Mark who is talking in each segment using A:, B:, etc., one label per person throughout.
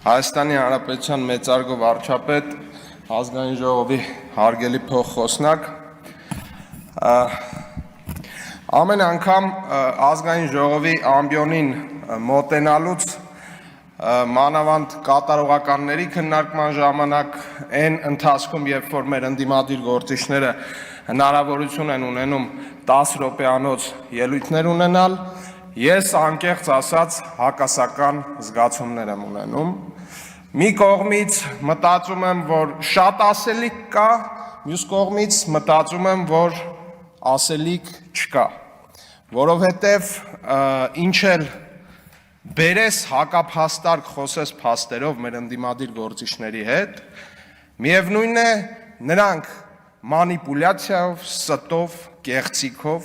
A: Հայաստանի Հանրապետության մեծարգո վարչապետ, ազգային ժողովի հարգելի փոխխոսնակ, ամեն անգամ ազգային ժողովի ամբիոնին մոտենալուց մանավանդ կատարողականների քննարկման ժամանակ այն ընթացքում, երբ որ մեր ընդդիմադիր գործիչները հնարավորություն են ունենում 10 րոպեանոց ելույթներ ունենալ, ես անկեղծ ասած հակասական զգացումներ եմ ունենում։ Մի կողմից մտածում եմ, որ շատ ասելիք կա, մյուս կողմից մտածում եմ, որ ասելիք չկա, որովհետև ինչ էլ բերես հակափաստարկ խոսես փաստերով մեր ընդդիմադիր գործիչների հետ, միևնույն է նրանք մանիպուլյացիայով, ստով, կեղծիքով,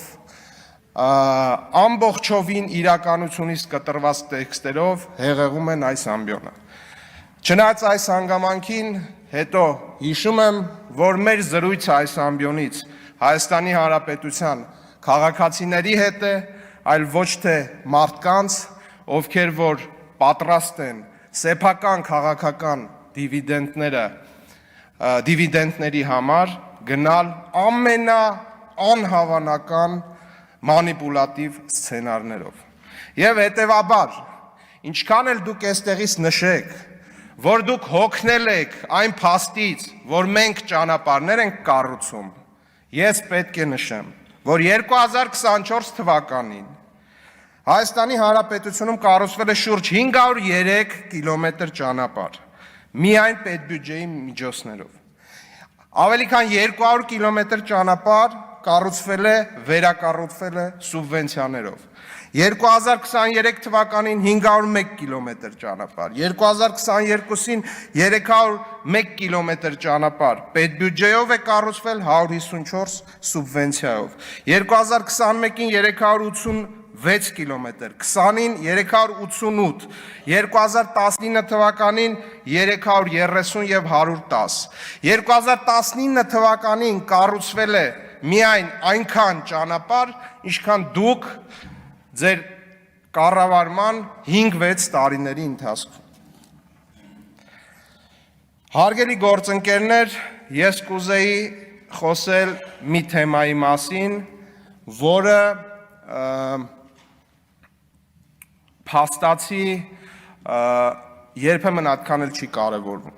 A: ամբողջովին իրականությունից կտրված տեքստերով հեղեղում են այս ամբիոնը։ Չնայած այս հանգամանքին հետո հիշում եմ, որ մեր զրույցը այս ամբիոնից Հայաստանի Հանրապետության քաղաքացիների հետ է, այլ ոչ թե մարդկանց, ովքեր որ պատրաստ են սեփական քաղաքական դիվիդենտների համար գնալ ամենաանհավանական մանիպուլատիվ սցենարներով։ Եվ հետևաբար, ինչքան էլ դուք այստեղից նշեք, որ դուք հոգնել եք այն փաստից, որ մենք ճանապարհներ ենք կառուցում, ես պետք է նշեմ, որ 2024 թվականին Հայաստանի Հանրապետությունում կառուցվել է շուրջ 503 կիլոմետր ճանապարհ, միայն պետբյուջեի միջոցներով։ Ավելի քան 200 կիլոմետր ճանապարհ կառուցվել է, վերակառուցվել է սուբվենցիաներով։ 2023 թվականին 501 կիլոմետր ճանապարհ, 2022-ին 301 կիլոմետր ճանապարհ պետբյուջեով է կառուցվել 154 սուբվենցիայով, 2021-ին 386 կիլոմետր, 20-ին 388, 2019 թվականին 330 և 110, 2019 թվականին կառուցվել է միայն այնքան ճանապարհ, ինչքան դուք ձեր կառավարման 5-6 տարիների ընթացքում։ Հարգելի գործընկերներ, ես կուզեի խոսել մի թեմայի մասին, որը փաստացի երբեմն այդքան էլ չի կարևորվում։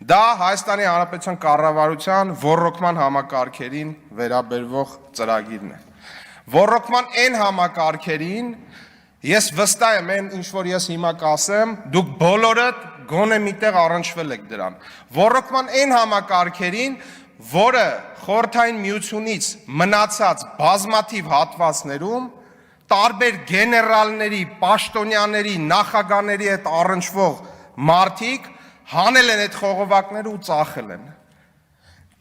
A: Դա Հայաստանի Հանրապետության կառավարության ոռոգման համակարգերին վերաբերող ծրագիրն է։ Ոռոգման այն համակարգերին ես վստահ եմ, այն ինչ որ ես հիմա կասեմ, դուք բոլորդ գոնե միտեղ առնչվել եք դրան։ Ոռոգման այն համակարգերին, որը Խորհրդային Միությունից մնացած բազմաթիվ հատվածներում տարբեր գեներալների, պաշտոնյաների, նախագահների հետ առնչվող մարդիկ հանել են այդ խողովակները ու ծախել են։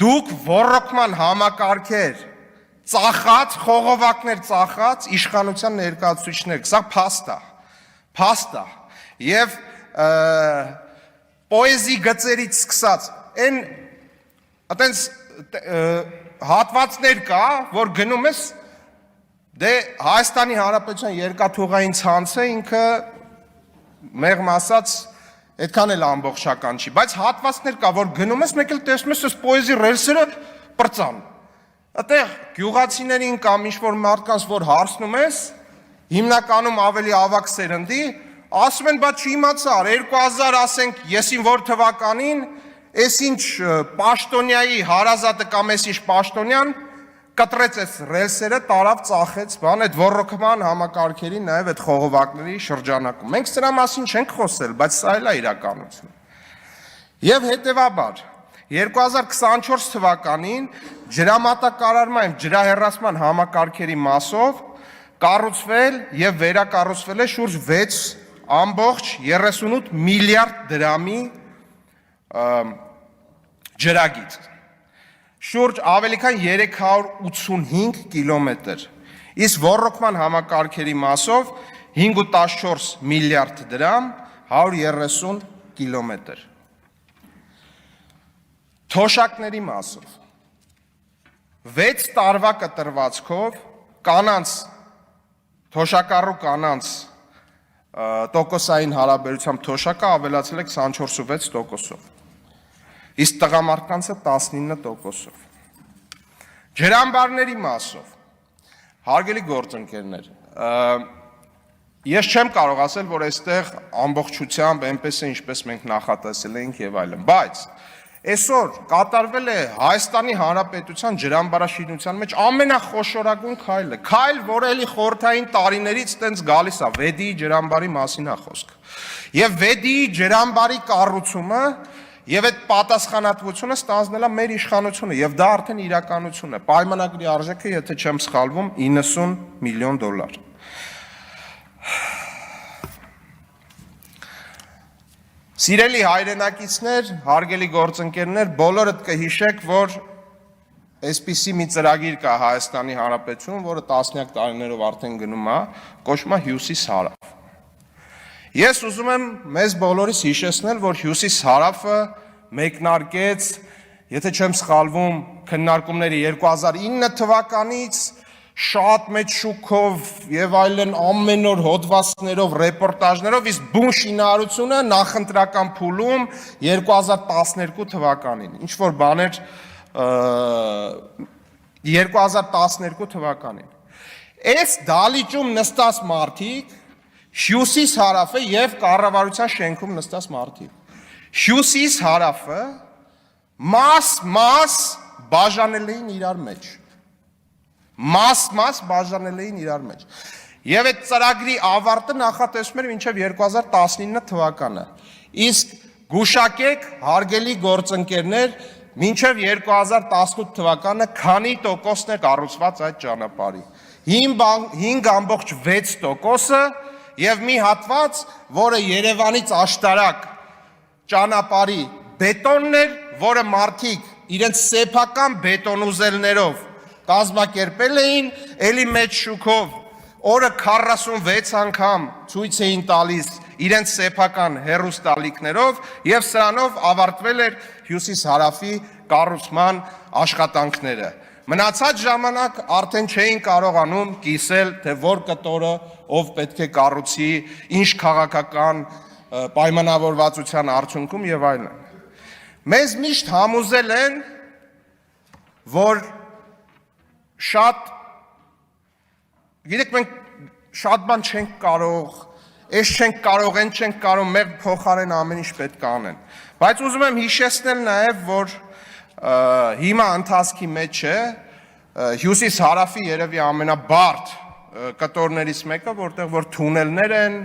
A: Դուք ոռոգման համակարգեր ծախած, խողովակներ ծախած իշխանության ներկայացուցիչներ, սա փաստ է։ Եվ պոեզի գծերից սկսած, այն այտենց հատվածներ կա, որ գնում ես, դե Հայաստանի Հանրապետության երկաթուղային ցանցը ինքը մեղմ ասած այդքան էլ ամբողջական չի, բայց հատվածներ կա, որ գնում ես, մեկ էլ տեսնում ես, այս պոեզի ռելսերը պրծան։ Այդտեղ գյուղացիներին կամ ինչ-որ մարդկանց, որ հարցնում ես, հիմնականում ավելի ավագ սերնդի, ասում են, բա չիմացար, 2000 ասենք, եսին որ թվականին, ես ինչ պաշտոնյայի հարազատը կամ ես ինչ պաշտոնյան, կտրեց այս ռելսերը, տարավ ծախեց, բան, այդ ոռոգման համակարգերի, նաև այդ խողովակների շրջանակում։ Մենք սրա մասին չենք խոսել, բայց սա էլ է իրականություն։ Եվ հետևաբար 2024 թվականին ջրամատակարարման, ջրահեռացման համակարգերի մասով կառուցվել և վերակառուցվել է շուրջ 6.38 միլիարդ դրամի ջրագիծ, շուրջ ավելի քան 385 կիլոմետր, իսկ ոռոգման համակարգերի մասով 5.14 միլիարդ դրամ, 130 կիլոմետր։ Թոշակների մասով 6 տարվա կտրվածքով կանանց, թոշակառու կանանց տոկոսային հարաբերությամբ թոշակը ավելացել է 24.6%-ով, իսկ տղամարդկանցը 19%-ով։ Ջրամբարների մասով, հարգելի գործընկերներ, ես չեմ կարող ասել, որ այստեղ ամբողջությամբ այնպես է, ինչպես մենք նախատեսել էինք եւ այլն, բայց այսօր կատարվել է Հայաստանի Հանրապետության ջրամբարաշինության մեջ ամենախոշորագույն քայլը, քայլ, որը էլի խորհրդային տարիներից տենց գալիս է, Վեդիի ջրամբարի մասին է խոսքը։ Եվ Վեդիի ջրամբարի կառուցումը եւ այդ պատասխանատվությունը ստանձնել է մեր իշխանությունը եւ դա արդեն իրականություն է։ Պայմանագրի արժեքը, եթե չեմ սխալվում, $90 միլիոն։ Սիրելի հայրենակիցներ, հարգելի գործընկերներ, բոլորդ կհիշեք, որ այսպիսի մի ծրագիր կա Հայաստանի Հանրապետությունում, որը տասնյակ տարիներով արդեն գնում է, կոչվում է Հյուսիս-Հարավ։ Ես ուզում եմ մեզ բոլորիս հիշեցնել, որ Հյուսիս-Հարավը մեկնարկեց, եթե չեմ սխալվում, քննարկումները 2009 թվականից շատ մեծ շուկով եւ այլն ամեն օր հոդվածներով, ռեպորտաժներով, իսկ բուն շինարարությունը նախընտրական փուլում 2012 թվականին։ Ինչ որ բաներ 2012 թվականին։ Այս դալիճում նստած մարդիկ Հյուսիս-Հարավը եւ կառավարության շենքում նստած մարդիկ։ Հյուսիս-Հարավը մաս բաժանել էին իրար մեջ։ Մաս բաժանել էին իրար մեջ։ Եվ այդ ծրագրի ավարտը նախատեսվում էր մինչև 2019 թվականը։ Իսկ գուշակեք, հարգելի գործընկերներ, մինչև 2018 թվականը քանի տոկոսն է կառուցված այդ ճանապարհի։ 5.6%-ը եւ մի հատված, որը Երևանից աշտարակ ճանապարհի բետոնն էր, որը մարդիկ իրենց սեփական բետոնուզելներով կազմակերպել էին, էլի մեծ շուկով, օրը 46 անգամ ցույց էին տալիս իրենց սեփական հեռուստալիքներով եւ սրանով ավարտվել էր Հյուսիս-Հարավի կառուցման աշխատանքները։ Մնացած ժամանակ արդեն չէին կարողանում կիսել, թե որ կտորը ով պետք է կառուցի, ինչ քաղաքական պայմանավորվածության արդյունքում եւ այլն։ Մեզ միշտ համոզել են, որ գիտեք, մենք շատ բան չենք կարող, այս չենք կարող, այն չենք կարող, մեր փոխարեն ամեն ինչ պետք է անեն։ Բայց ուզում եմ հիշեցնել նաև, որ հիմա ընթացքի մեջ է Հյուսիս-Հարավի երևի ամենաբարդ կտորներից մեկը, որտեղ որ թունելներ են,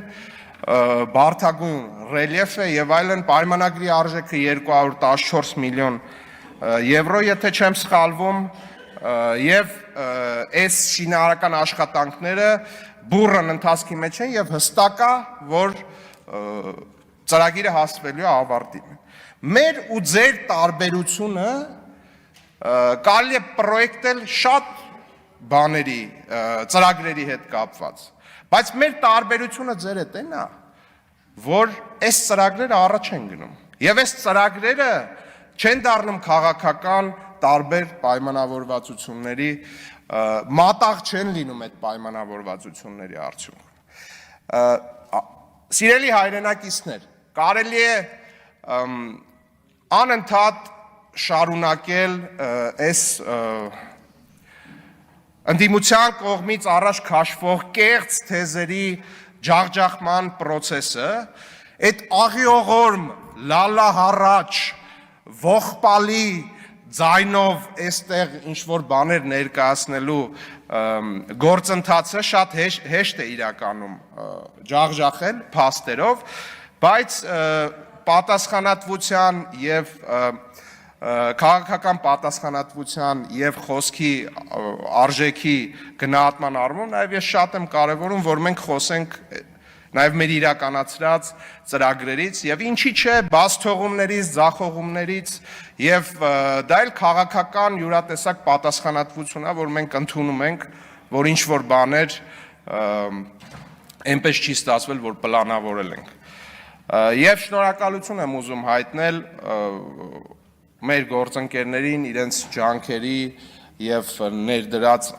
A: բարդագույն ռելիեֆ է եւ այլն, պայմանագրի արժեքը 214 միլիոն եվրո, եթե չեմ սխալվում, եւ այս շինարարական աշխատանքները բուրըն ընթացքի մեջ են եւ հստակ է, որ ծրագիրը հասնվելու է ավարտին։ Մեր ու ձեր տարբերությունը կարելի է պրոյեկտել շատ բաների, ծրագրերի հետ կապված, բայց մեր տարբերությունը ձեր հետ էն է, որ այս ծրագրերը առաջ են գնում եւ այս ծրագրերը չեն դառնում քաղաքական տարբեր պայմանավորվածությունների, մատաղ չեն լինում այդ պայմանավորվածությունների արդյունքում։ Սիրելի հայրենակիցներ, կարելի է անընդհատ շարունակել այս ընդդիմության կողմից առաջ քաշվող կեղծ թեզերի ջախջախման process-ը, այդ աղիողորմ, լալահառաչ, ողբալի ձայնով այստեղ ինչ-որ բաներ ներկայացնելու գործընթացը շատ հեշտ է իրականում ջախջախել փաստերով, բայց պատասխանատվության եւ քաղաքական պատասխանատվության եւ խոսքի արժեքի գնահատման առումով նաեւ ես շատ եմ կարեւորում, որ մենք խոսենք նաև մեր իրականացրած ծրագրերից եւ ինչի՞ չէ բացթողումներից, ձախողումներից եւ դա էլ քաղաքական յուրատեսակ պատասխանատվություն է, որ մենք ընդունում ենք, որ ինչ որ բաներ այնպես չի ստացվել, որ պլանավորել ենք։ Եվ շնորհակալություն եմ ուզում հայտնել մեր գործընկերներին իրենց ջանքերի եւ ներդրած